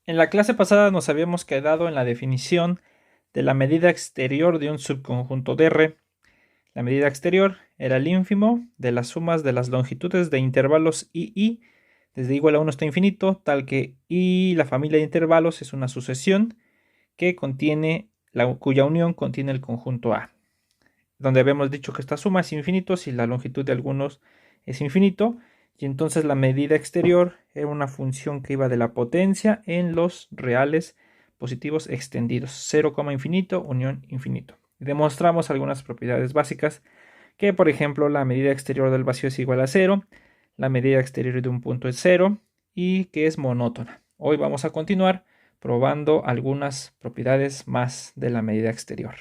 En la clase pasada nos habíamos quedado en la definición de la medida exterior de un subconjunto de R. La medida exterior era el ínfimo de las sumas de las longitudes de intervalos I desde igual a 1 hasta infinito, tal que I, la familia de intervalos, es una sucesión que contiene, cuya unión contiene el conjunto A, donde habíamos dicho que esta suma es infinito si la longitud de algunos es infinito, y entonces la medida exterior era una función que iba de la potencia en los reales positivos extendidos, 0, infinito, unión infinito. Demostramos algunas propiedades básicas, que por ejemplo la medida exterior del vacío es igual a 0, la medida exterior de un punto es 0 y que es monótona. Hoy vamos a continuar probando algunas propiedades más de la medida exterior.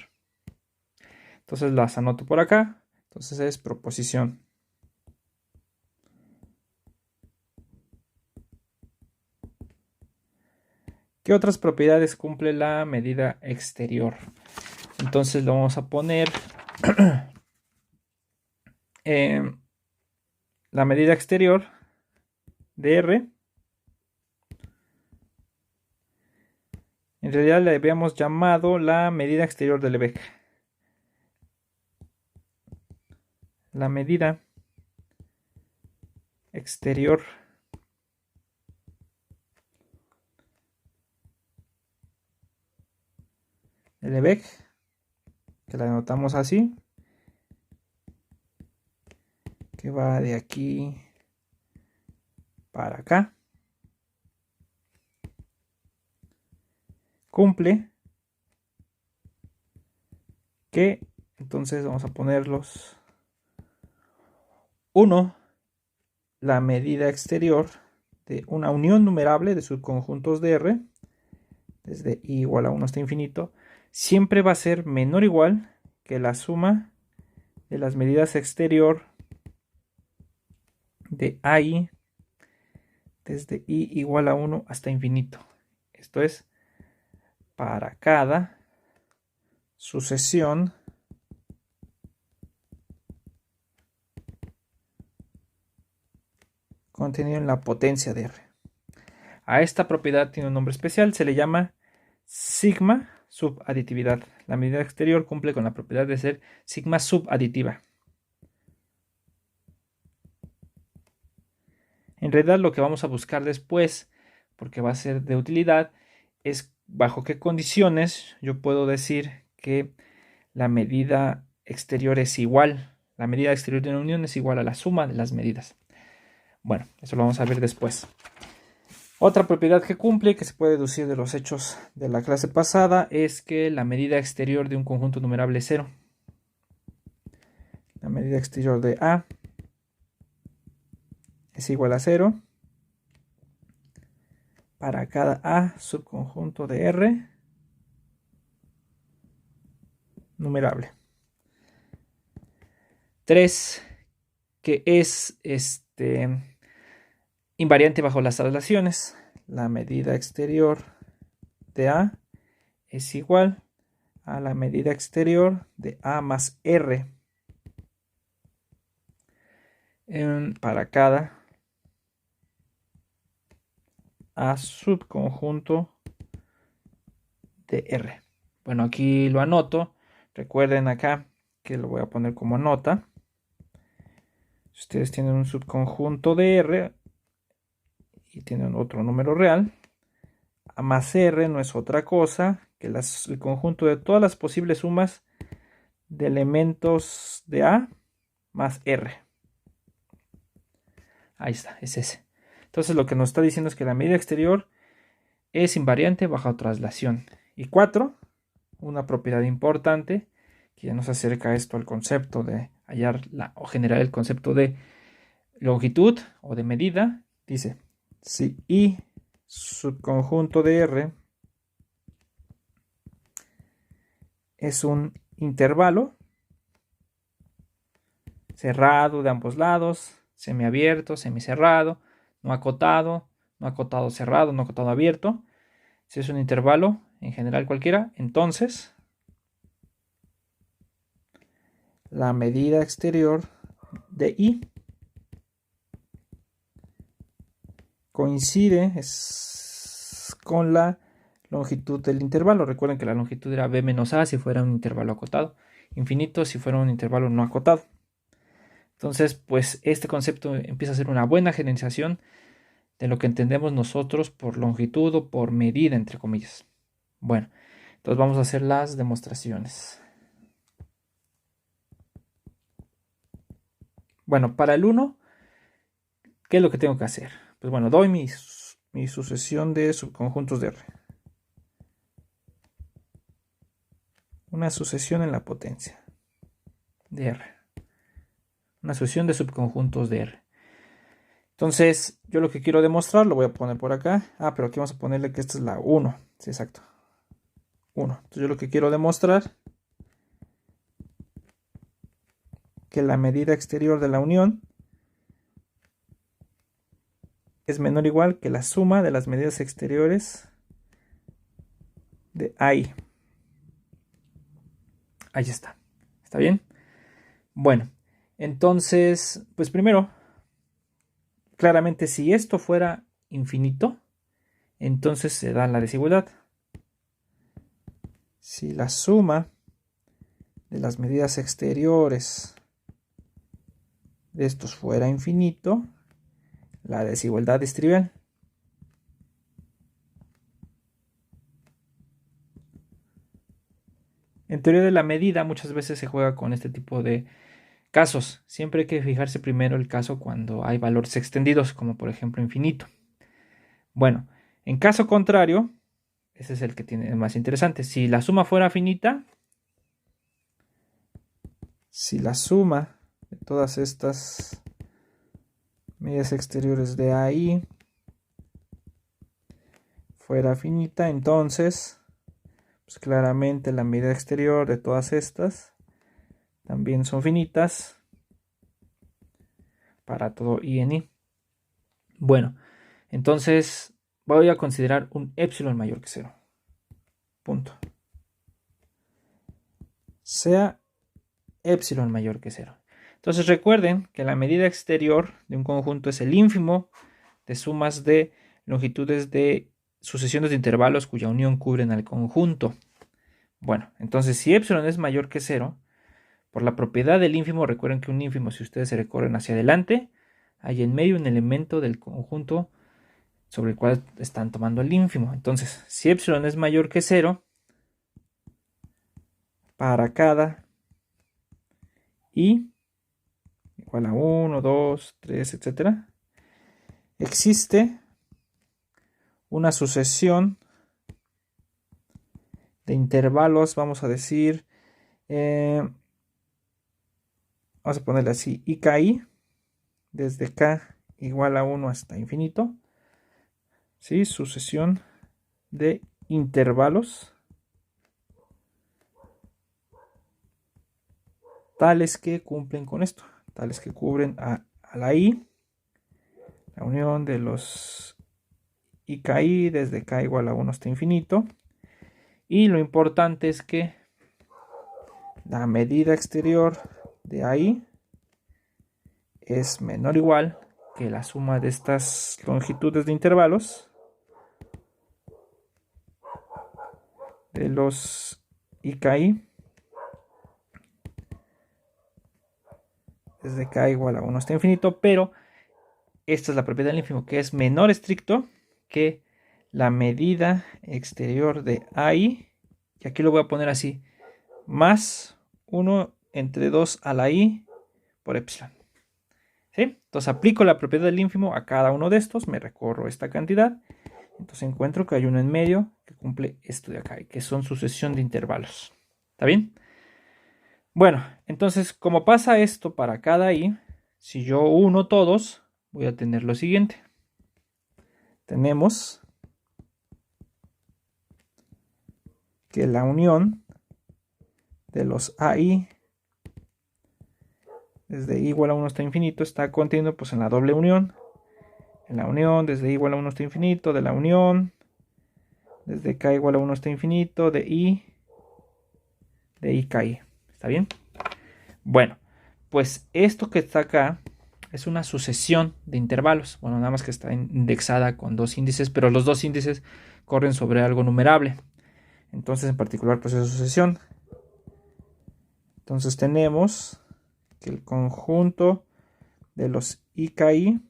Entonces las anoto por acá. Entonces es proposición. ¿Qué otras propiedades cumple la medida exterior? Entonces lo vamos a poner la medida exterior de R. En realidad le habíamos llamado la medida exterior de Lebesgue. La medida exterior de Lebesgue, que la anotamos así, que va de aquí para acá, cumple que, entonces vamos a ponerlos 1, la medida exterior de una unión numerable de subconjuntos de R, desde I igual a 1 hasta infinito, siempre va a ser menor o igual que la suma de las medidas exterior de AI desde I igual a 1 hasta infinito. Esto es, para cada sucesión contenida en la potencia de R. A esta propiedad tiene un nombre especial, se le llama sigma subaditividad. La medida exterior cumple con la propiedad de ser sigma subaditiva. En realidad lo que vamos a buscar después, porque va a ser de utilidad, es bajo qué condiciones yo puedo decir que la medida exterior es igual. La medida exterior de una unión es igual a la suma de las medidas. Bueno, eso lo vamos a ver después. Otra propiedad que cumple, que se puede deducir de los hechos de la clase pasada, es que la medida exterior de un conjunto numerable es 0. La medida exterior de A es igual a 0 para cada A subconjunto de R numerable. 3, que es invariante bajo las traslaciones. La medida exterior de A es igual a la medida exterior de A más R para cada A subconjunto de R. Bueno, aquí lo anoto. Recuerden acá que lo voy a poner como nota. Si ustedes tienen un subconjunto de R y tienen otro número real, A más R no es otra cosa que el conjunto de todas las posibles sumas de elementos de A más R. Ahí está, es ese. Entonces lo que nos está diciendo es que la medida exterior es invariante bajo traslación. Y 4, una propiedad importante que ya nos acerca esto al concepto de hallar o generar el concepto de longitud o de medida. Dice, si I subconjunto de R es un intervalo cerrado de ambos lados, semiabierto, semicerrado, no acotado cerrado, no acotado abierto. Si es un intervalo, en general cualquiera, entonces la medida exterior de I coincide, es es con la longitud del intervalo. Recuerden que la longitud era b menos a si fuera un intervalo acotado, infinito si fuera un intervalo no acotado. Entonces, pues este concepto empieza a ser una buena generalización de lo que entendemos nosotros por longitud o por medida, entre comillas. Bueno, entonces vamos a hacer las demostraciones. Bueno, para el 1, ¿qué es lo que tengo que hacer? Pues bueno, doy mi sucesión de subconjuntos de R. Una sucesión en la potencia de R. Una sucesión de subconjuntos de R. Entonces, yo lo que quiero demostrar, lo voy a poner por acá. Pero aquí vamos a ponerle que esta es la 1. Sí, exacto. 1. Entonces, yo lo que quiero demostrar que la medida exterior de la unión es menor o igual que la suma de las medidas exteriores de AI. Ahí está. ¿Está bien? Bueno, entonces, pues primero, claramente si esto fuera infinito, entonces se da la desigualdad. Si la suma de las medidas exteriores de estos fuera infinito, la desigualdad es trivial. En teoría de la medida muchas veces se juega con este tipo de casos. Siempre hay que fijarse primero el caso cuando hay valores extendidos, como por ejemplo infinito. Bueno, en caso contrario, ese es el que tiene más interesante. Si la suma fuera finita, si la suma de todas estas medidas exteriores de AI fuera finita, entonces pues claramente la medida exterior de todas estas también son finitas para todo I en I. Bueno, entonces voy a considerar un epsilon mayor que 0. Punto. Sea epsilon mayor que 0. Entonces recuerden que la medida exterior de un conjunto es el ínfimo de sumas de longitudes de sucesiones de intervalos cuya unión cubren al conjunto. Bueno, entonces si epsilon es mayor que 0, por la propiedad del ínfimo, recuerden que un ínfimo, si ustedes se recorren hacia adelante, hay en medio un elemento del conjunto sobre el cual están tomando el ínfimo. Entonces, si epsilon es mayor que 0, para cada i igual a 1, 2, 3, etc., existe una sucesión de intervalos, vamos a decir, vamos a ponerle así, IKI, desde k igual a 1 hasta infinito, ¿sí? Sucesión de intervalos tales que cumplen con esto, tales que cubren a la i, la unión de los IKI desde k igual a 1 hasta infinito. Y lo importante es que la medida exterior de AI es menor o igual que la suma de estas longitudes de intervalos de los IKI desde k igual a 1 hasta infinito, pero esta es la propiedad del ínfimo, que es menor estricto que la medida exterior de AI, y aquí lo voy a poner así, más 1 entre 2 a la i por epsilon. ¿Sí? Entonces aplico la propiedad del ínfimo a cada uno de estos, me recorro esta cantidad, entonces encuentro que hay uno en medio que cumple esto de acá, que son sucesión de intervalos. ¿Está bien? Bueno, entonces como pasa esto para cada i, si yo uno todos, voy a tener lo siguiente. Tenemos que la unión de los AI desde i igual a 1 hasta infinito está contenido pues en la doble unión. En la unión desde i igual a 1 hasta infinito, de la unión desde k igual a 1 hasta infinito, de i KI. ¿Está bien? Bueno, pues esto que está acá, es una sucesión de intervalos. Bueno, nada más que está indexada con dos índices, pero los dos índices corren sobre algo numerable. Entonces, en particular, pues es sucesión. Entonces tenemos que el conjunto de los IKI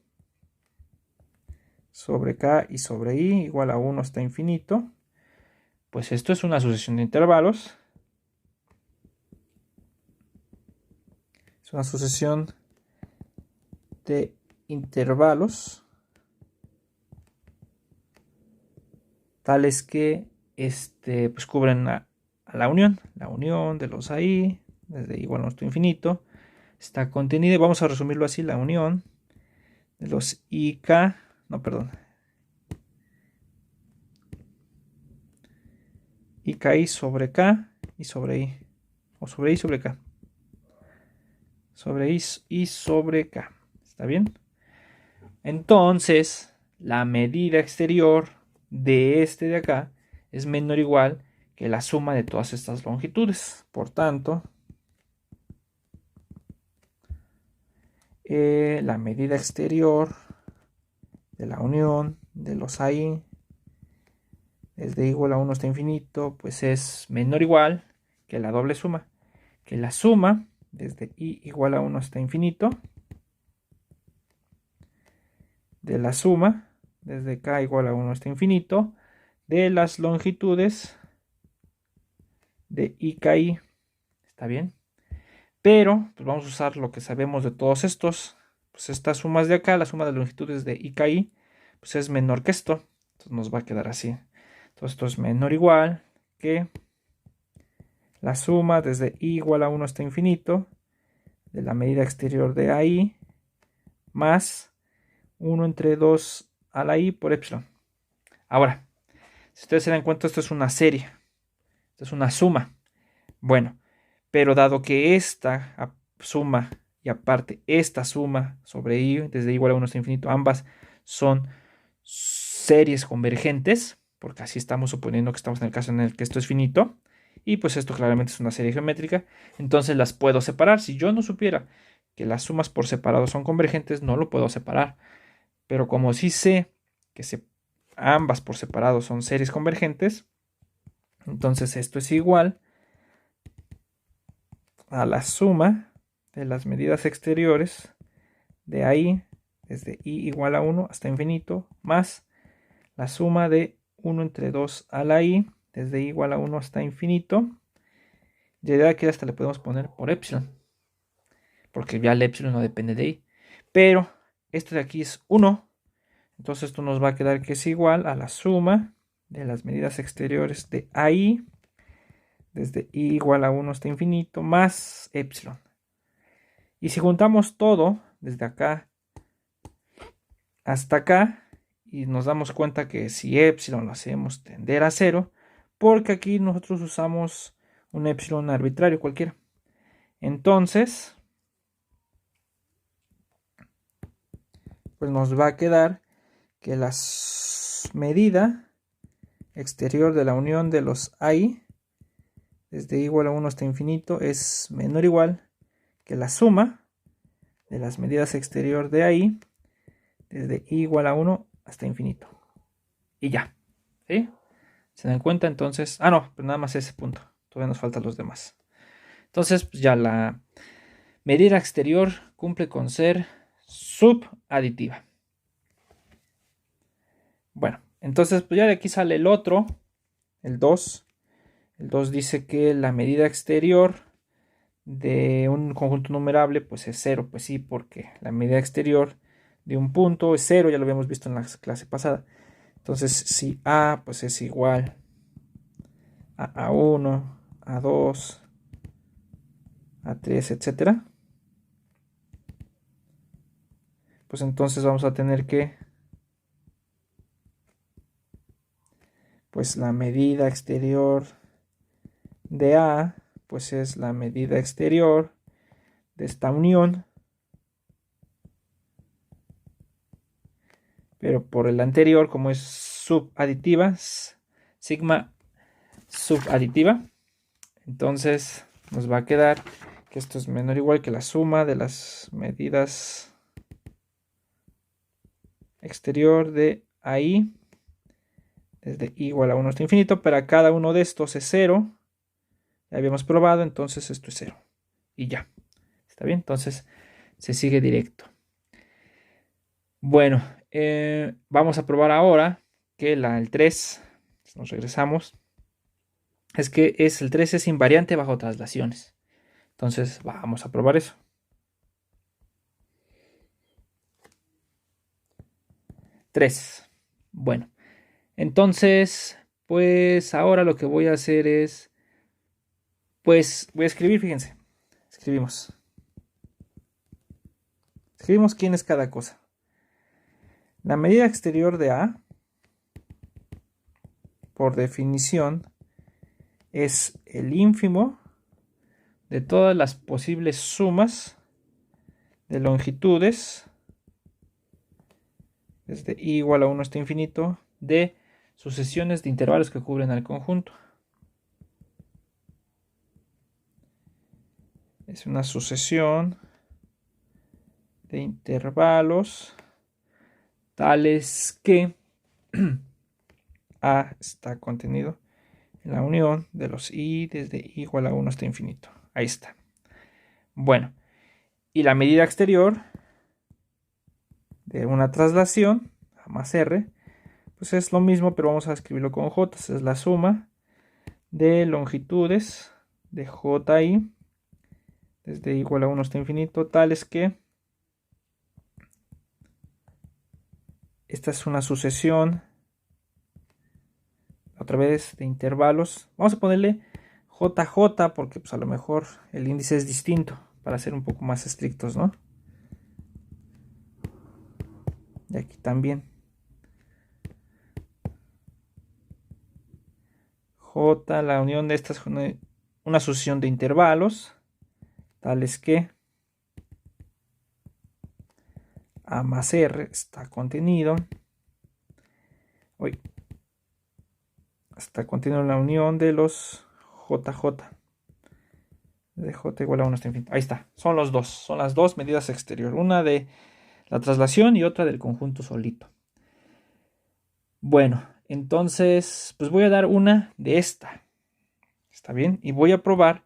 sobre K y sobre I igual a 1 hasta infinito. Pues esto es una sucesión de intervalos. Es una sucesión de intervalos tales que pues cubren a la unión de los AI desde igual a hasta infinito. Está contenida, y vamos a resumirlo así, la unión de los IK, no, perdón, IKI sobre K y sobre I, o sobre I sobre K, sobre I y sobre K, ¿está bien? Entonces, la medida exterior de este de acá es menor o igual que la suma de todas estas longitudes. Por tanto, la medida exterior de la unión de los AI desde igual a 1 hasta infinito, pues es menor o igual que la doble suma, que la suma desde I igual a 1 hasta infinito de la suma desde K igual a 1 hasta infinito de las longitudes de IKI. ¿Está bien? Pero pues vamos a usar lo que sabemos de todos estos. Pues estas sumas de acá, la suma de longitudes de IKI, pues es menor que esto. Entonces nos va a quedar así. Entonces esto es menor o igual que la suma desde I igual a 1 hasta infinito de la medida exterior de AI más 1 entre 2 a la I por epsilon. Ahora, si ustedes se dan cuenta, esto es una serie. Esto es una suma. Bueno, pero dado que esta suma y aparte esta suma sobre I desde igual a 1 hasta infinito, ambas son series convergentes, porque así estamos suponiendo que estamos en el caso en el que esto es finito, y pues esto claramente es una serie geométrica, entonces las puedo separar. Si yo no supiera que las sumas por separado son convergentes, no lo puedo separar, pero como sí sé que ambas por separado son series convergentes, entonces esto es igual a la suma de las medidas exteriores de AI desde I igual a 1 hasta infinito más la suma de 1 entre 2 a la I desde I igual a 1 hasta infinito. Y de aquí hasta le podemos poner por epsilon, porque ya el epsilon no depende de I. Pero esto de aquí es 1, entonces esto nos va a quedar que es igual a la suma de las medidas exteriores de AI desde I igual a 1 hasta infinito más epsilon. Y si juntamos todo desde acá hasta acá y nos damos cuenta que si epsilon lo hacemos tender a 0, porque aquí nosotros usamos un epsilon arbitrario cualquiera. Entonces, pues nos va a quedar que la medida exterior de la unión de los AI desde igual a 1 hasta infinito es menor o igual que la suma de las medidas exterior de AI desde I igual a 1 hasta infinito. Y ya, ¿sí? ¿Se dan cuenta? Entonces, no, pero nada más ese punto. Todavía nos faltan los demás. Entonces, pues ya la medida exterior cumple con ser subaditiva. Bueno, entonces pues ya de aquí sale el otro, el 2. El 2 dice que la medida exterior de un conjunto numerable pues es 0. Pues sí, porque la medida exterior de un punto es 0, ya lo habíamos visto en la clase pasada. Entonces, si A pues es igual a 1, a 2, a 3, etcétera, pues entonces vamos a tener que pues la medida exterior de A pues es la medida exterior de esta unión, pero por el anterior, como es subaditiva, sigma subaditiva, entonces nos va a quedar que esto es menor o igual que la suma de las medidas exterior de ahí desde i igual a 1 hasta infinito. Para cada uno de estos es 0. Ya habíamos probado, entonces esto es 0. Y ya. ¿Está bien? Entonces se sigue directo. Bueno, vamos a probar ahora que el 3, nos regresamos, es que el 3 es invariante bajo traslaciones. Entonces vamos a probar eso. 3. Bueno, entonces, pues ahora lo que voy a hacer es, pues voy a escribir, fíjense. Escribimos quién es cada cosa. La medida exterior de A, por definición, es el ínfimo de todas las posibles sumas de longitudes desde i igual a 1 hasta infinito de sucesiones de intervalos que cubren al conjunto. Es una sucesión de intervalos tales que A está contenido en la unión de los i desde i igual a 1 hasta infinito. Ahí está. Bueno, y la medida exterior de una traslación, A más R, pues es lo mismo, pero vamos a escribirlo con J. Es la suma de longitudes de JI desde i igual a 1 hasta infinito, tales que esta es una sucesión, otra vez, de intervalos. Vamos a ponerle JJ porque pues a lo mejor el índice es distinto para ser un poco más estrictos, ¿no? Y aquí también. J, la unión de estas es una sucesión de intervalos, tales que A más R está contenido. Está contenido en la unión de los JJ. De J igual a 1 hasta infinito. Ahí está. Son los dos. Son las dos medidas exterior. Una de la traslación y otra del conjunto solito. Bueno, entonces, pues voy a dar una de esta. ¿Está bien? Y voy a probar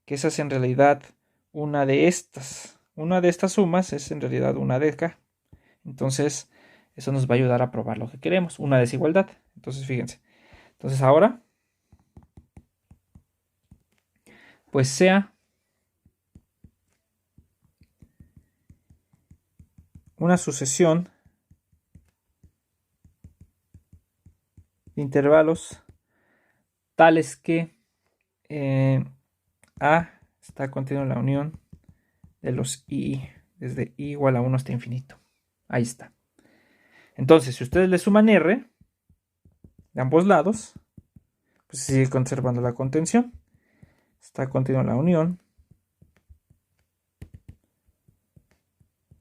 que esa es en realidad una de estas. Una de estas sumas es en realidad una de acá. Entonces, eso nos va a ayudar a probar lo que queremos. Una desigualdad. Entonces, fíjense. Entonces, ahora, pues sea una sucesión de intervalos tales que A está contenido en la unión de los i desde i igual a 1 hasta infinito. Ahí está. Entonces, si ustedes le suman r de ambos lados, pues se sigue conservando la contención. Está contenido en la unión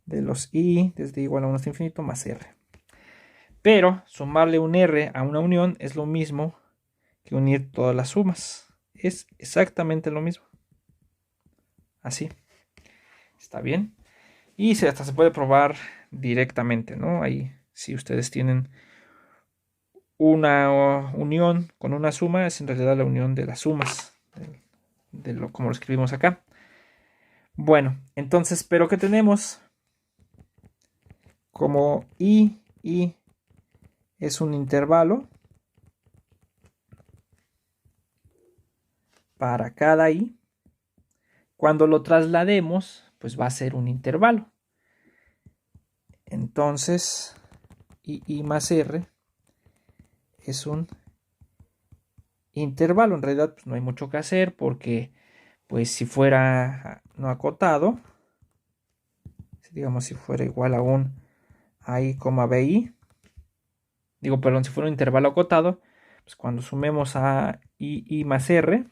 de los i desde i igual a 1 hasta infinito más r. Pero sumarle un r a una unión es lo mismo que unir todas las sumas. Es exactamente lo mismo. Así. ¿Está bien? Y hasta se puede probar directamente, ¿no? Ahí, si ustedes tienen una unión con una suma, es en realidad la unión de las sumas, como lo escribimos acá. Bueno, entonces, pero ¿qué tenemos? Como i es un intervalo para cada i, cuando lo traslademos, pues va a ser un intervalo. Entonces, i más r es un intervalo. En realidad, pues no hay mucho que hacer porque, pues si fuera no acotado, digamos si fuera igual a un i, bi, digo, perdón, si fuera un intervalo acotado, pues cuando sumemos a i más r,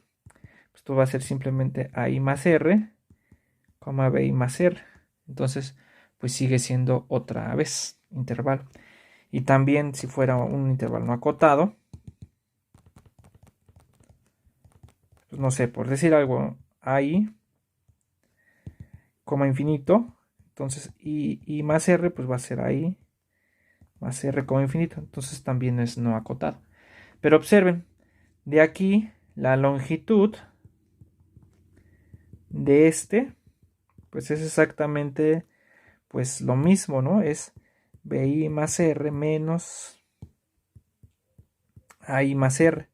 pues esto va a ser simplemente a i más r, bi más r. Entonces, pues sigue siendo otra vez intervalo. Y también si fuera un intervalo no acotado, pues no sé, por decir algo, i, infinito, entonces i más r pues va a ser i más R como infinito. Entonces también es no acotado. Pero observen, de aquí la longitud de este, pues es exactamente pues lo mismo, ¿no? Es BI más R menos AI más R.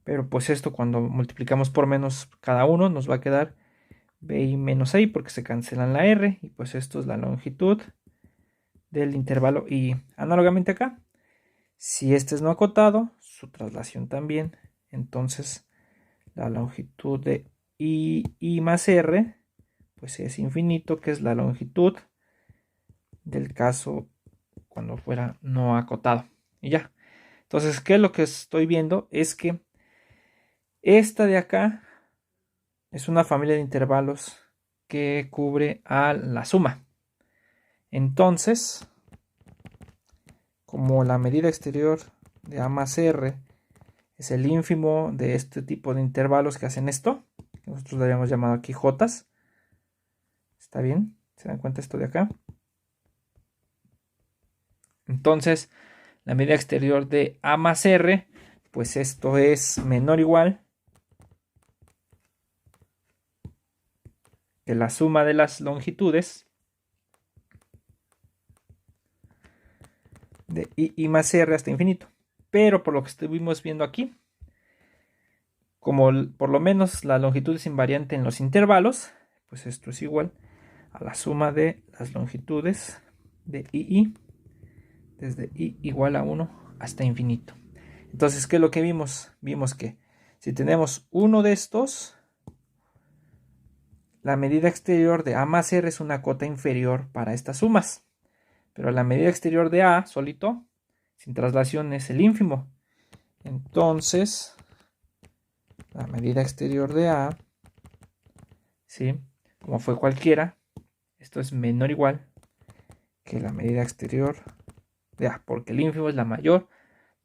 Pero pues esto cuando multiplicamos por menos cada uno nos va a quedar BI menos AI porque se cancelan la R. Y pues esto es la longitud del intervalo y análogamente acá, si este es no acotado, su traslación también, entonces la longitud de I más R pues es infinito, que es la longitud del caso cuando fuera no acotado. Y ya, entonces, ¿qué es lo que estoy viendo? Es que esta de acá es una familia de intervalos que cubre a la suma. Entonces, como la medida exterior de A más R es el ínfimo de este tipo de intervalos que hacen esto, que nosotros le habíamos llamado aquí jotas. ¿Está bien? ¿Se dan cuenta esto de acá? Entonces, la medida exterior de A más R, pues esto es menor o igual que la suma de las longitudes de I más R hasta infinito. Pero por lo que estuvimos viendo aquí, como por lo menos la longitud es invariante en los intervalos, pues esto es igual a la suma de las longitudes de I desde I igual a 1 hasta infinito. Entonces, ¿qué es lo que vimos? Vimos que si tenemos uno de estos, la medida exterior de A más R es una cota inferior para estas sumas. Pero la medida exterior de A solito, sin traslación, es el ínfimo. Entonces, la medida exterior de A, ¿sí? Como fue cualquiera, esto es menor o igual que la medida exterior de A, porque el ínfimo es la mayor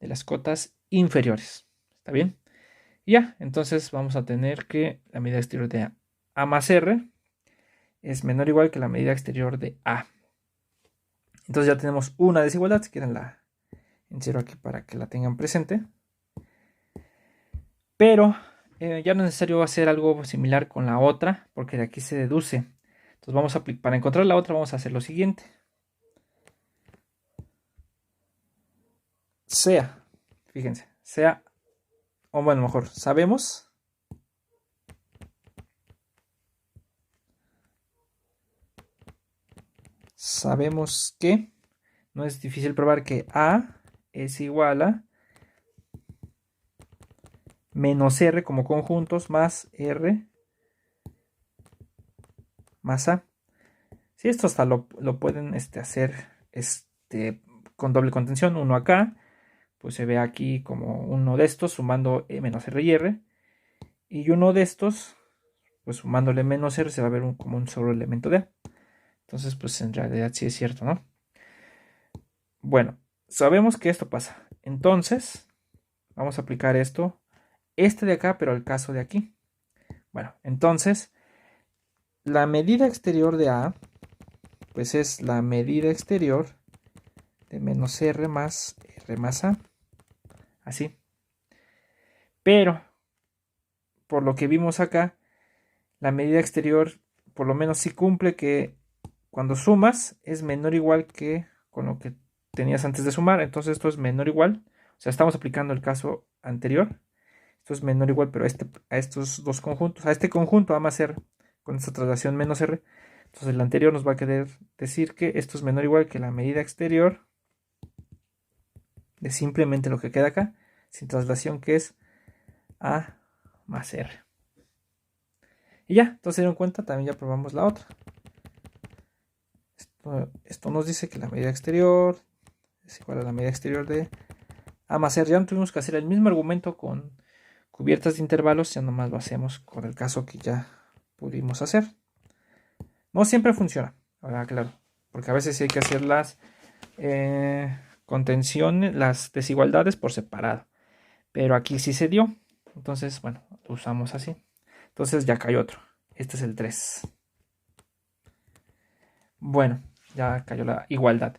de las cotas inferiores. ¿Está bien? Y ya, entonces vamos a tener que la medida exterior de A más R es menor o igual que la medida exterior de A. Entonces ya tenemos una desigualdad, si quieren la encierro aquí para que la tengan presente. Pero ya no es necesario hacer algo similar con la otra, porque de aquí se deduce. Entonces vamos a para encontrar la otra vamos a hacer lo siguiente. Sea, fíjense, sea, o bueno, mejor, sabemos que no es difícil probar que A es igual a menos R como conjuntos más R más A. Si esto hasta lo pueden hacer con doble contención, uno acá, pues se ve aquí como uno de estos sumando menos R y R, y uno de estos, pues sumándole menos R se va a ver como un solo elemento de A. Entonces, pues en realidad sí es cierto, ¿no? Bueno, sabemos que esto pasa. Entonces, vamos a aplicar esto, de acá, pero al caso de aquí. Bueno, entonces, la medida exterior de A, pues es la medida exterior de menos R más A. Así. Pero, por lo que vimos acá, la medida exterior por lo menos sí cumple que cuando sumas es menor o igual que con lo que tenías antes de sumar. Entonces esto es menor o igual. O sea, estamos aplicando el caso anterior. Esto es menor o igual, pero a estos dos conjuntos, a este conjunto A más R, con esta traslación menos R. Entonces el anterior nos va a querer decir que esto es menor o igual que la medida exterior de simplemente lo que queda acá, sin traslación, que es A más R. Y ya, entonces se dieron cuenta, también ya probamos la otra. Esto nos dice que la medida exterior es igual a la medida exterior de A más R. Ya no tuvimos que hacer el mismo argumento con cubiertas de intervalos, ya nomás lo hacemos con el caso que ya pudimos hacer. No siempre funciona, ahora claro, porque a veces sí hay que hacer las contenciones, las desigualdades por separado. Pero aquí sí se dio. Entonces, bueno, lo usamos así. Entonces ya cayó otro. Este es el 3. Bueno, ya cayó la igualdad.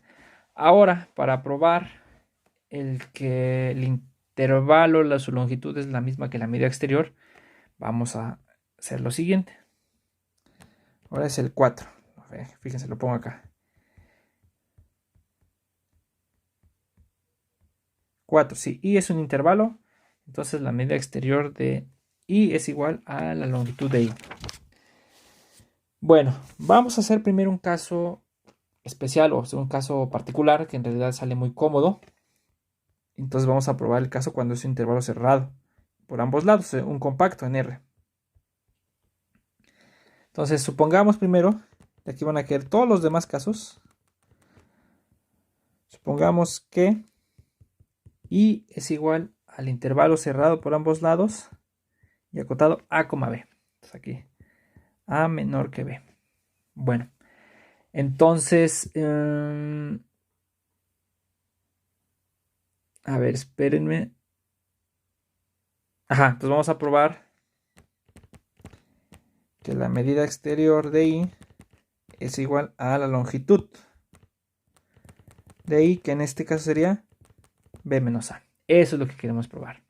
Ahora, para probar que el intervalo, su longitud es la misma que la medida exterior, vamos a hacer lo siguiente. Ahora es el 4. Fíjense, lo pongo acá. 4, si I es un intervalo, entonces la medida exterior de I es igual a la longitud de I. Bueno, vamos a hacer primero un caso especial o un caso particular que en realidad sale muy cómodo. Entonces vamos a probar el caso cuando es un intervalo cerrado por ambos lados, un compacto en R. Entonces supongamos primero, y aquí van a quedar todos los demás casos. Supongamos que I es igual al intervalo cerrado por ambos lados y acotado A, B. Entonces aquí A menor que B. Bueno, entonces, a ver, espérenme. Ajá, entonces vamos a probar que la medida exterior de I es igual a la longitud de I, que en este caso sería B menos A. Eso es lo que queremos probar.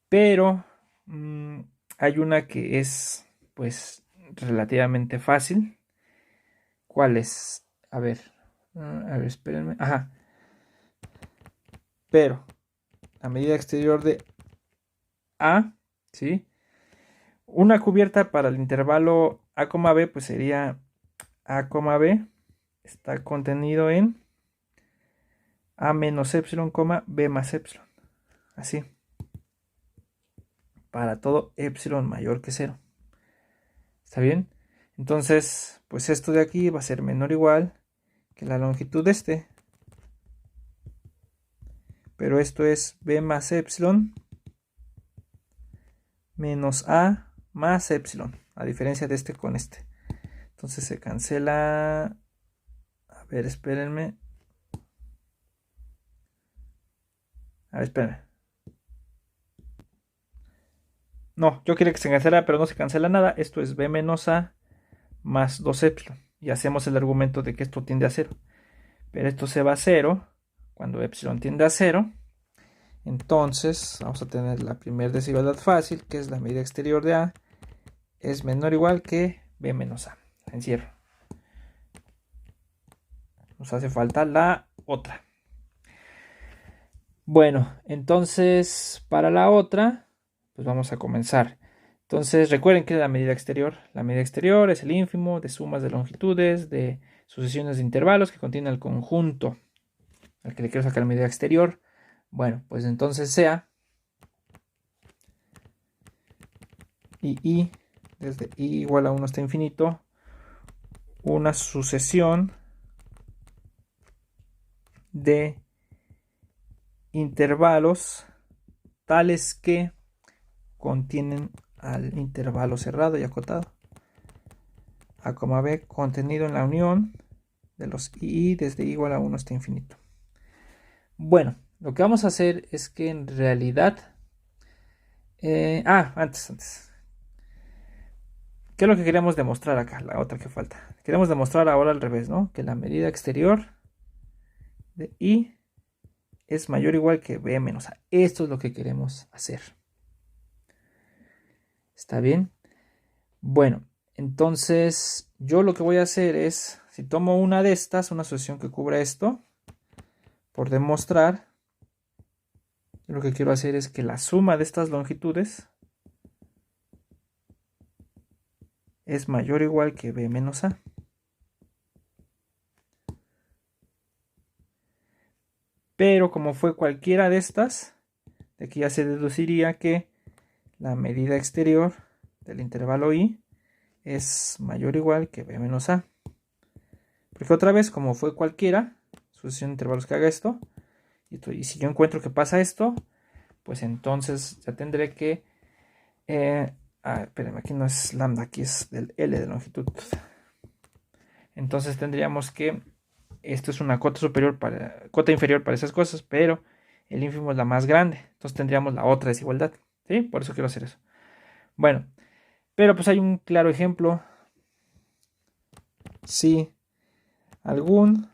Pero hay una que es, pues, relativamente fácil. ¿Cuál es? A ver, espérenme. Ajá. Pero la medida exterior de A, ¿sí? Una cubierta para el intervalo A, B, pues sería A, B. Está contenido en A menos epsilon, B más epsilon. Así. Para todo epsilon mayor que 0. ¿Está bien? Entonces, pues esto de aquí va a ser menor o igual que la longitud de este. Pero esto es B más epsilon menos A más epsilon. A diferencia de este con este. Entonces se cancela. A ver, espérenme. A ver, espérenme. No, yo quería que se cancelara, pero no se cancela nada. Esto es B menos A más 2 epsilon. Y hacemos el argumento de que esto tiende a 0. Pero esto se va a 0 cuando epsilon tiende a 0. Entonces vamos a tener la primera desigualdad fácil, que es la medida exterior de A es menor o igual que B menos A. La encierro. Nos hace falta la otra. Bueno, entonces para la otra, pues vamos a comenzar. Entonces recuerden que la medida exterior es el ínfimo de sumas de longitudes, de sucesiones de intervalos que contiene el conjunto al que le quiero sacar la medida exterior. Bueno, pues entonces sea I desde I igual a 1 hasta infinito, una sucesión de intervalos tales que contienen al intervalo cerrado y acotado A, B contenido en la unión de los I desde I igual a 1 hasta infinito. Bueno, lo que vamos a hacer es que en realidad antes ¿qué es lo que queremos demostrar acá? La otra que falta. Queremos demostrar ahora al revés, ¿no? Que la medida exterior de I es mayor o igual que B menos A. Esto es lo que queremos hacer. ¿Está bien? Bueno, entonces yo lo que voy a hacer es, si tomo una de estas, una asociación que cubra esto, por demostrar, lo que quiero hacer es que la suma de estas longitudes es mayor o igual que B menos A. Pero como fue cualquiera de estas, de aquí ya se deduciría que la medida exterior del intervalo I es mayor o igual que B menos A. Porque otra vez, como fue cualquiera, sucesión de intervalos que haga esto, y si yo encuentro que pasa esto, pues entonces ya tendré que... espérenme, aquí no es lambda, aquí es del L de longitud. Entonces tendríamos que... Esto es una cota inferior para esas cosas, pero el ínfimo es la más grande. Entonces tendríamos la otra desigualdad. ¿Sí? Por eso quiero hacer eso. Bueno, pero pues hay un claro ejemplo. Si algún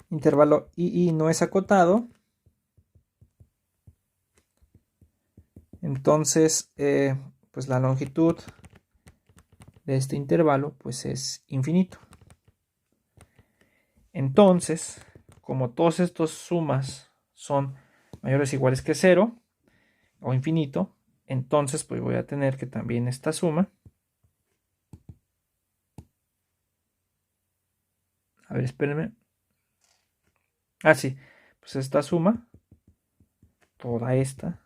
intervalo II no es acotado, entonces pues la longitud de este intervalo pues es infinito. Entonces, como todos estos sumas son mayores o iguales que 0 o infinito, entonces pues voy a tener que también esta suma, a ver, espérenme, sí, pues esta suma, toda esta,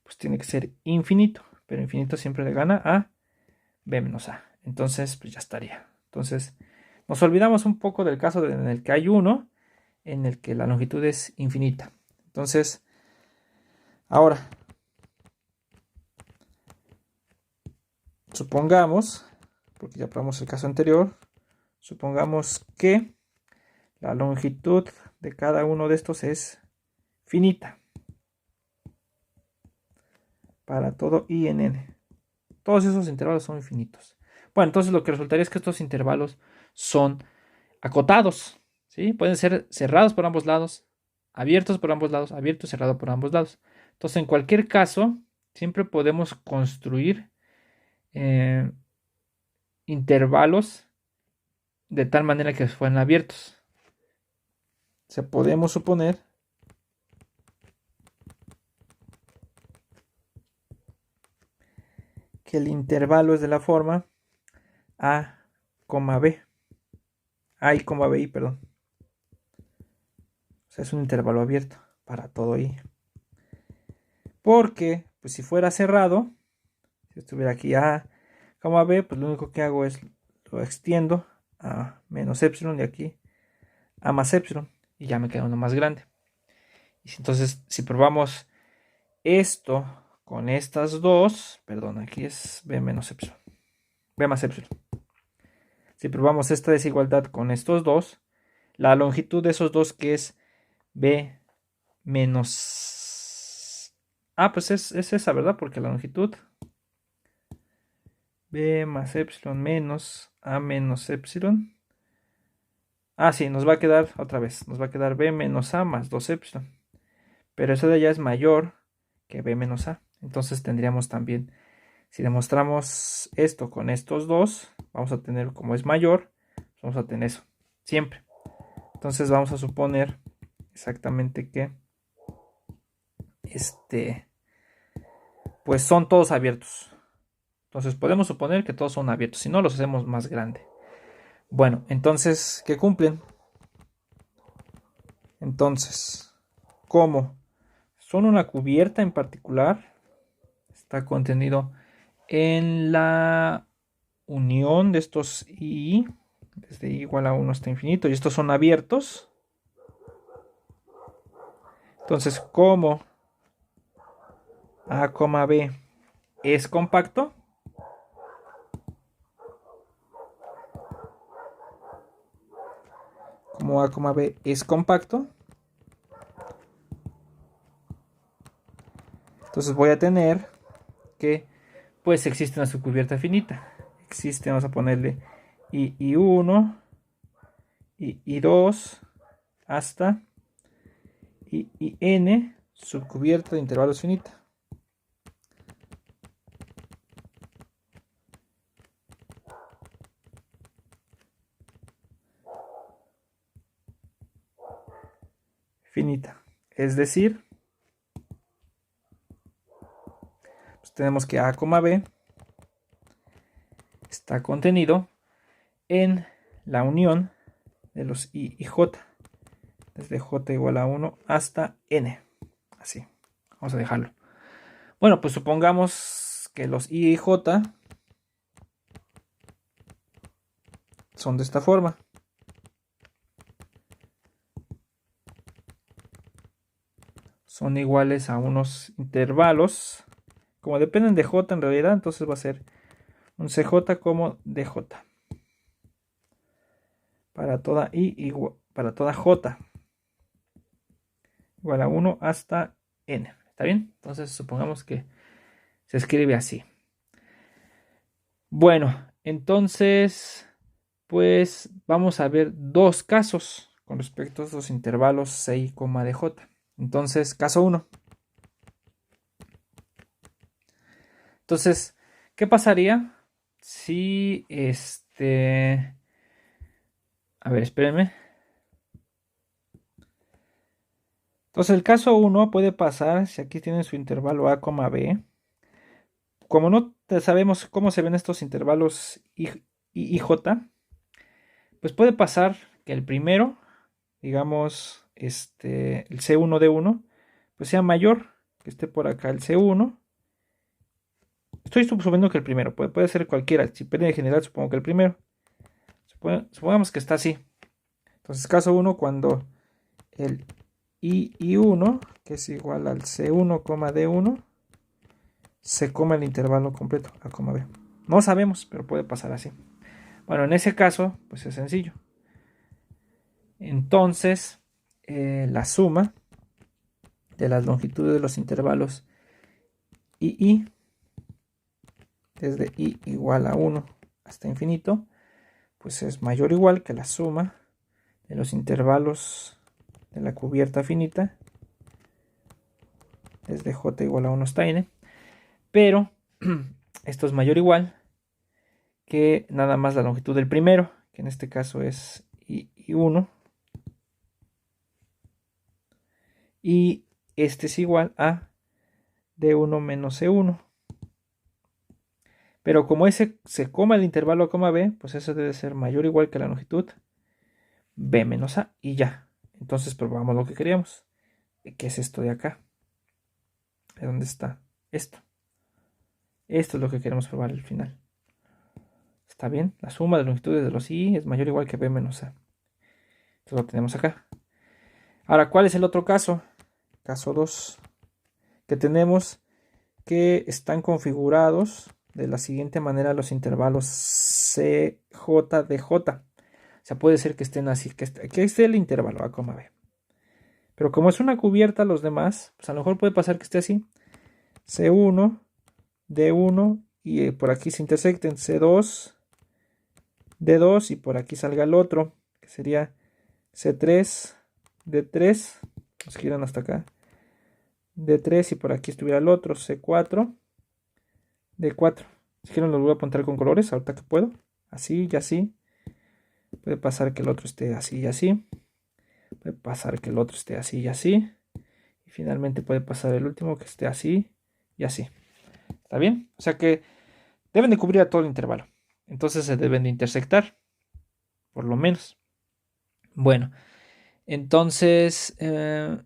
pues tiene que ser infinito, pero infinito siempre le gana a b menos a, entonces pues ya estaría. Entonces nos olvidamos un poco del caso en el que hay uno, en el que la longitud es infinita. Entonces, ahora, supongamos, porque ya probamos el caso anterior, supongamos que la longitud de cada uno de estos es finita para todo I en n. Todos esos intervalos son infinitos. Bueno, entonces lo que resultaría es que estos intervalos son acotados, ¿sí? Pueden ser cerrados por ambos lados, abiertos por ambos lados, abierto y cerrado por ambos lados. Entonces, en cualquier caso, siempre podemos construir intervalos de tal manera que fueran abiertos. O sea, podemos suponer que el intervalo es de la forma A, B. A y B, perdón. O sea, es un intervalo abierto para todo I. Porque, pues si fuera cerrado, si estuviera aquí A, B, pues lo único que hago es lo extiendo a menos epsilon y aquí a más epsilon y ya me queda uno más grande. Y entonces, si probamos esto con estas dos, perdón, aquí es B menos epsilon, B más epsilon. Si probamos esta desigualdad con estos dos, la longitud de esos dos, que es B menos... pues es esa, ¿verdad? Porque la longitud B más epsilon menos A menos epsilon. Sí, nos va a quedar otra vez. Nos va a quedar B menos A más 2 epsilon. Pero eso de allá es mayor que B menos A. Entonces tendríamos también, si demostramos esto con estos dos, vamos a tener, como es mayor, vamos a tener eso, siempre. Entonces vamos a suponer exactamente que pues son todos abiertos. Entonces podemos suponer que todos son abiertos, si no los hacemos más grande. Bueno, entonces, ¿qué cumplen? Entonces, ¿cómo? Son una cubierta en particular, está contenido en la unión de estos I, desde I igual a 1 hasta infinito, y estos son abiertos. Entonces, como A, B es compacto, como A, B es compacto, entonces voy a tener que pues existe una subcubierta finita. Existe, vamos a ponerle I1, I2 hasta IN, subcubierta de intervalos finita. Finita. Es decir, pues tenemos que A, B está contenido en la unión de los I y J, desde J igual a 1 hasta N. Así, vamos a dejarlo. Bueno, pues supongamos que los I y J son de esta forma. Son iguales a unos intervalos. Como dependen de J en realidad, entonces va a ser un CJ como DJ. Para toda I igual, para toda J igual a 1 hasta N. ¿Está bien? Entonces supongamos que se escribe así. Bueno, entonces pues vamos a ver dos casos con respecto a estos intervalos C y DJ. Entonces, caso 1. Entonces, ¿qué pasaría si A ver, espérenme. Entonces, el caso 1 puede pasar si aquí tienen su intervalo A, B. Como no sabemos cómo se ven estos intervalos I, J, pues puede pasar que el primero, digamos, el C1 D1, pues sea mayor, que esté por acá el C1. Estoy suponiendo que el primero, puede ser cualquiera. Si puede general, supongo que el primero. Supongamos que está así. Entonces, caso 1, cuando el I1, que es igual al C1, D1, se come el intervalo completo, A, B. No sabemos, pero puede pasar así. Bueno, en ese caso, pues es sencillo. Entonces, la suma de las longitudes de los intervalos I, desde I igual a 1 hasta infinito, pues es mayor o igual que la suma de los intervalos de la cubierta finita desde J igual a 1 hasta N, pero esto es mayor o igual que nada más la longitud del primero, que en este caso es I1, y este es igual a D1 menos C1. Pero como ese se coma el intervalo A, B, pues eso debe ser mayor o igual que la longitud B menos A, y ya. Entonces probamos lo que queríamos, que es esto de acá. ¿Dónde está? Esto. Esto es lo que queremos probar al final. ¿Está bien? La suma de longitudes de los I es mayor o igual que B menos A. Entonces lo tenemos acá. Ahora, ¿cuál es el otro caso? Caso 2. Que tenemos que están configurados de la siguiente manera los intervalos CJ, DJ. O sea, puede ser que estén así, que esté el intervalo A, B. Pero como es una cubierta, los demás, pues a lo mejor puede pasar que esté así. C1, D1, y por aquí se intersecten C2, D2, y por aquí salga el otro, que sería C3, D3, nos giran hasta acá, D3, y por aquí estuviera el otro, C4, D4. Si quieren los voy a apuntar con colores, ahorita que puedo, así y así. Puede pasar que el otro esté así y así. Puede pasar que el otro esté así y así. Y finalmente puede pasar el último que esté así y así. ¿Está bien? O sea que deben de cubrir a todo el intervalo. Entonces se deben de intersectar, por lo menos. Bueno, entonces el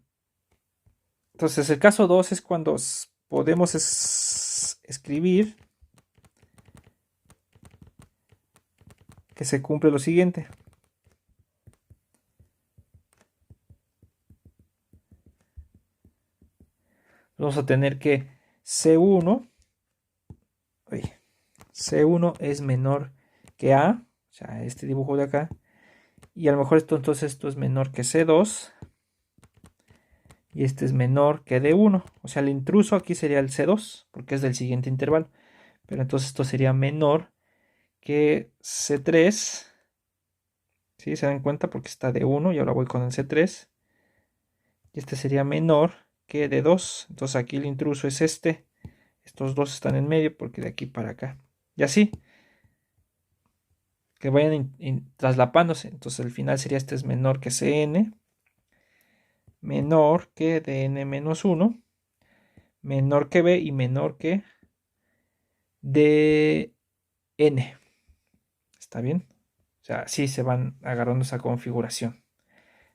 caso 2 es cuando podemos escribir que se cumple lo siguiente. Vamos a tener que C1 es menor que A, o sea, este dibujo de acá, y a lo mejor esto es menor que C2, y este es menor que D1, o sea, el intruso aquí sería el C2, porque es del siguiente intervalo, pero entonces esto sería menor que C3, ¿sí? Se dan cuenta porque está D1 y ahora voy con el C3, y este sería menor que D2, entonces aquí el intruso es este, estos dos están en medio porque de aquí para acá, y así, que vayan traslapándose. Entonces el final sería este es menor que Cn, menor que Dn menos 1, menor que B y menor que Dn. ¿Está bien? O sea, así se van agarrando esa configuración.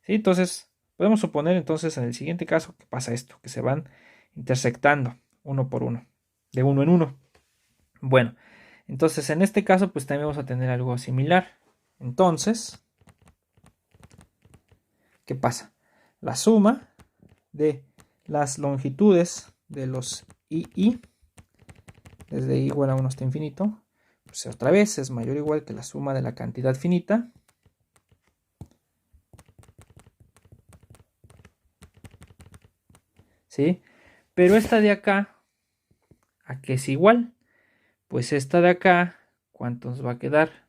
¿Sí? Entonces, podemos suponer entonces en el siguiente caso que pasa esto, que se van intersectando uno por uno, de uno en uno. Bueno, entonces en este caso pues también vamos a tener algo similar. Entonces, ¿qué pasa? La suma de las longitudes de los I, desde I igual a 1 hasta infinito, pues otra vez es mayor o igual que la suma de la cantidad finita ¿sí? Pero esta de acá, ¿a qué es igual? Pues esta de acá, ¿cuánto nos va a quedar?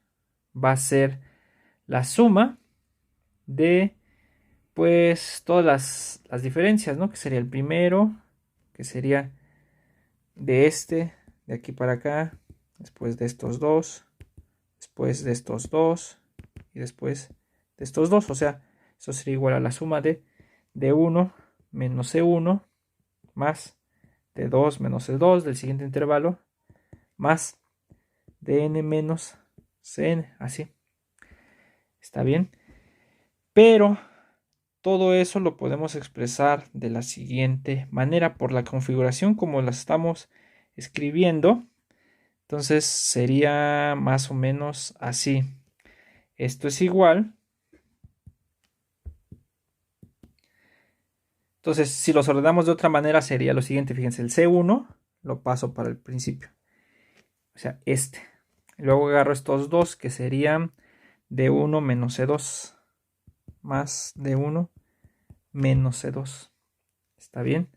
Va a ser la suma de pues todas las diferencias, ¿no? Que sería el primero, que sería de aquí para acá, después de estos dos, después de estos dos y después de estos dos. O sea, eso sería igual a la suma de D1 menos C1 más D2 menos C2 del siguiente intervalo más Dn menos Cn, así. ¿Está bien? Pero todo eso lo podemos expresar de la siguiente manera, por la configuración como la estamos escribiendo. Entonces sería más o menos así. Esto es igual. Entonces, si los ordenamos de otra manera, sería lo siguiente. Fíjense, el C1 lo paso para el principio. O sea, este. Luego agarro estos dos, que serían D1 menos C2 más D1 menos C2. ¿Está bien?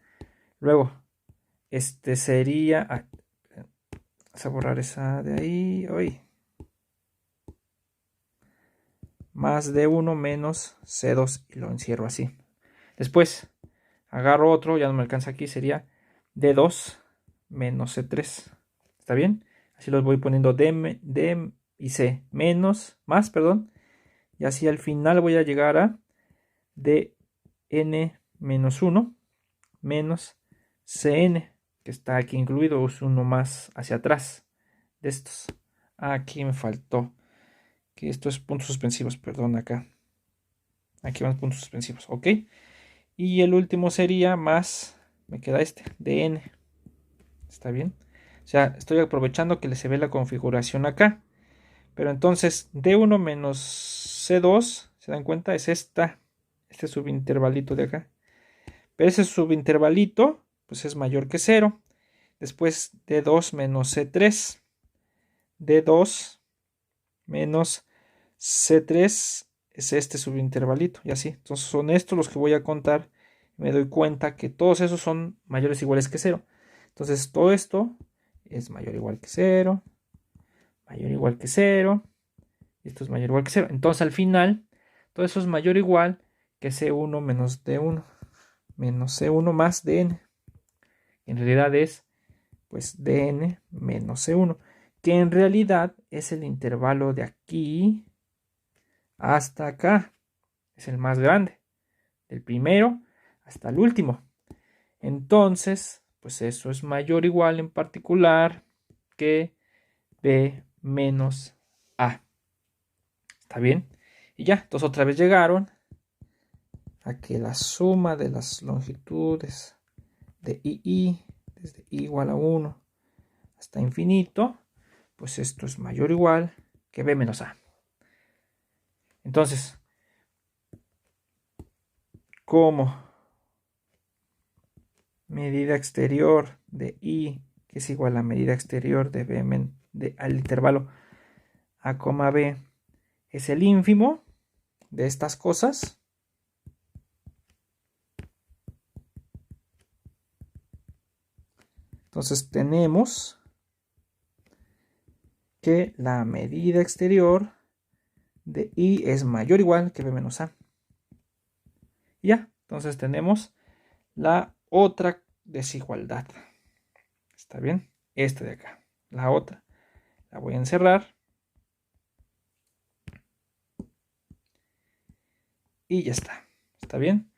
Luego, este sería... vamos a borrar esa de ahí. Hoy. Más D1 menos C2 y lo encierro así. Después, agarro otro, ya no me alcanza aquí, sería D2 menos C3. ¿Está bien? Así los voy poniendo D y C menos, más, perdón. Y así al final voy a llegar a Dn menos 1 menos Cn, que está aquí incluido, es uno más hacia atrás de estos. Aquí me faltó, que esto es puntos suspensivos, perdón, acá. Aquí van puntos suspensivos, ok. Y el último sería más, me queda este, Dn. ¿Está bien? O sea, estoy aprovechando que se ve la configuración acá. Pero entonces, D1 menos C2, ¿se dan cuenta? Es este subintervalito de acá. Pero ese subintervalito, pues es mayor que 0. Después, D2 menos C3. D2 menos C3 es este subintervalito. Y así. Entonces, son estos los que voy a contar. Me doy cuenta que todos esos son mayores o iguales que 0. Entonces, todo esto es mayor o igual que 0. Mayor o igual que 0. Y esto es mayor o igual que 0. Entonces al final, todo eso es mayor o igual que C1 menos D1 menos C1 más Dn. En realidad es pues Dn menos C1, que en realidad es el intervalo de aquí hasta acá. Es el más grande, del primero hasta el último. Entonces, pues eso es mayor o igual en particular que B menos A. ¿Está bien? Y ya, entonces otra vez llegaron a que la suma de las longitudes de II, desde I igual a 1 hasta infinito, pues esto es mayor o igual que B menos A. Entonces, como medida exterior de I, que es igual a medida exterior de B al intervalo A, B, es el ínfimo de estas cosas, entonces tenemos que la medida exterior de I es mayor o igual que B menos A. Y ya, entonces tenemos la otra desigualdad. ¿Está bien? Esta de acá. La otra. La voy a encerrar. Y ya está. ¿Está bien?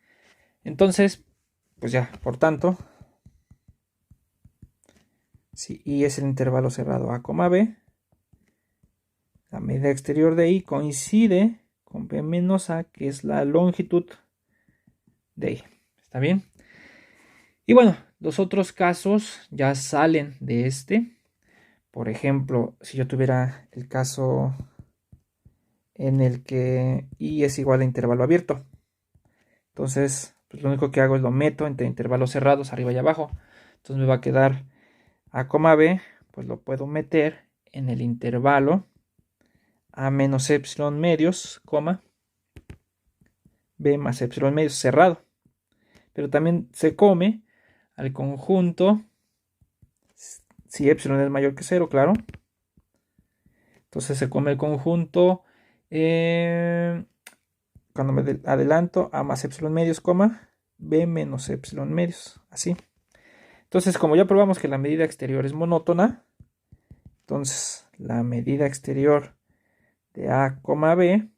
Entonces, pues ya, por tanto, si I es el intervalo cerrado A, B, la medida exterior de I coincide con B menos A, que es la longitud de I. ¿Está bien? Y bueno, los otros casos ya salen de este. Por ejemplo, si yo tuviera el caso en el que I es igual a intervalo abierto, entonces pues lo único que hago es lo meto entre intervalos cerrados arriba y abajo. Entonces me va a quedar A, B, pues lo puedo meter en el intervalo A menos epsilon medios, B más epsilon medios cerrado. Pero también se come al conjunto si epsilon es mayor que 0, claro. Entonces se come el conjunto cuando me adelanto, A más epsilon medios, B menos epsilon medios, así. Entonces, como ya probamos que la medida exterior es monótona, entonces la medida exterior de A, B,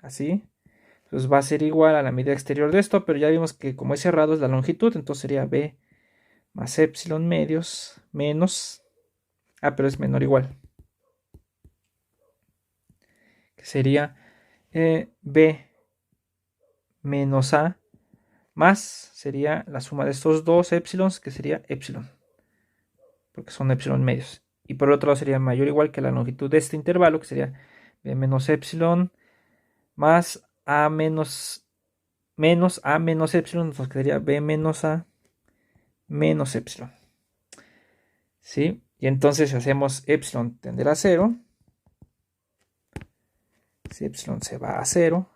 así, pues va a ser igual a la medida exterior de esto, pero ya vimos que como es cerrado es la longitud, entonces sería B más epsilon medios menos, pero es menor o igual, que sería B menos A más, sería la suma de estos dos epsilons, que sería epsilon, porque son epsilon medios. Y por el otro lado sería mayor o igual que la longitud de este intervalo, que sería B menos epsilon más A menos epsilon, nos quedaría B menos A menos epsilon. ¿Sí? Y entonces si hacemos epsilon tender a 0, si epsilon se va a 0,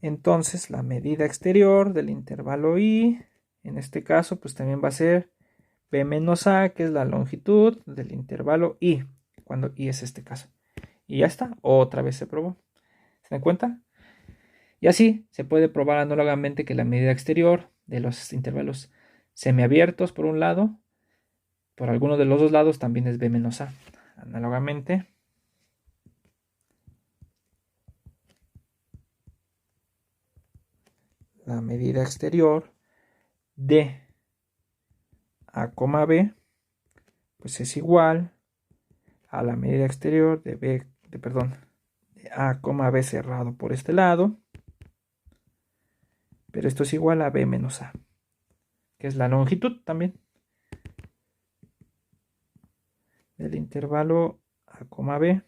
entonces la medida exterior del intervalo I, en este caso, pues también va a ser B menos A, que es la longitud del intervalo I, cuando I es este caso. Y ya está, otra vez se probó. ¿Se dan cuenta? Y así se puede probar análogamente que la medida exterior de los intervalos semiabiertos por un lado, por alguno de los dos lados también es B menos A. Análogamente, la medida exterior de A, B, pues es igual a la medida exterior de A, B cerrado por este lado, pero esto es igual a B menos A, que es la longitud también del intervalo A, B,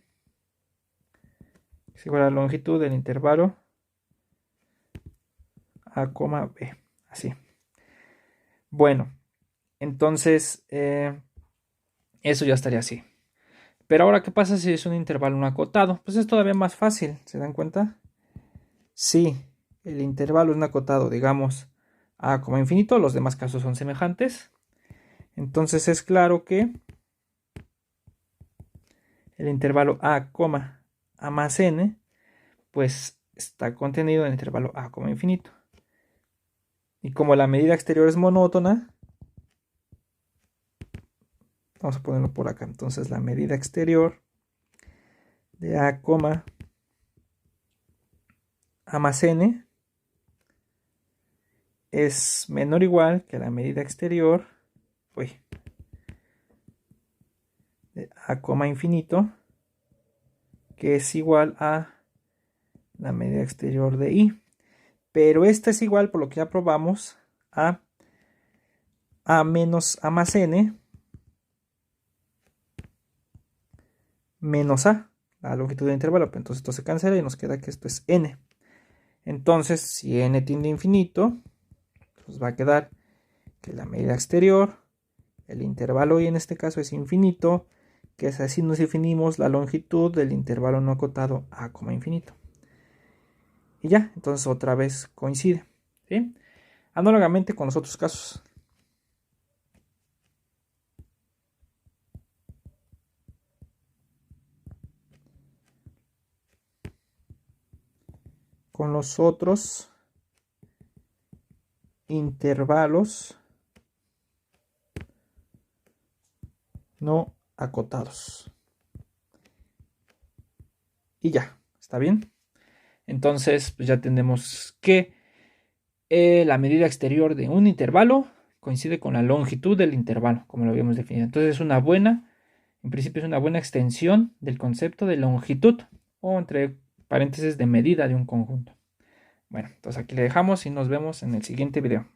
es igual a la longitud del intervalo A, B, así. Bueno, entonces eso ya estaría así. Pero ahora, ¿qué pasa si es un intervalo no acotado? Pues es todavía más fácil, ¿se dan cuenta? Si el intervalo es no acotado, digamos, A, infinito, los demás casos son semejantes. Entonces es claro que el intervalo A, más n, pues está contenido en el intervalo A, infinito. Y como la medida exterior es monótona, vamos a ponerlo por acá. Entonces la medida exterior de A, más n es menor o igual que la medida exterior de A, infinito, que es igual a la medida exterior de I. Pero esta es igual, por lo que ya probamos, a menos A más n menos A, la longitud del intervalo. Entonces esto se cancela y nos queda que esto es n. Entonces, si n tiende a infinito, nos va a quedar que la medida exterior, el intervalo y en este caso es infinito, que es así nos definimos la longitud del intervalo no acotado A, infinito. Y ya, entonces otra vez coincide, ¿sí? Análogamente con los otros casos. Con los otros intervalos no acotados. Y ya, ¿está bien? Entonces, pues ya tenemos que la medida exterior de un intervalo coincide con la longitud del intervalo, como lo habíamos definido. Entonces es una buena, en principio es una buena extensión del concepto de longitud, o entre paréntesis de medida de un conjunto. Bueno, entonces aquí le dejamos y nos vemos en el siguiente video.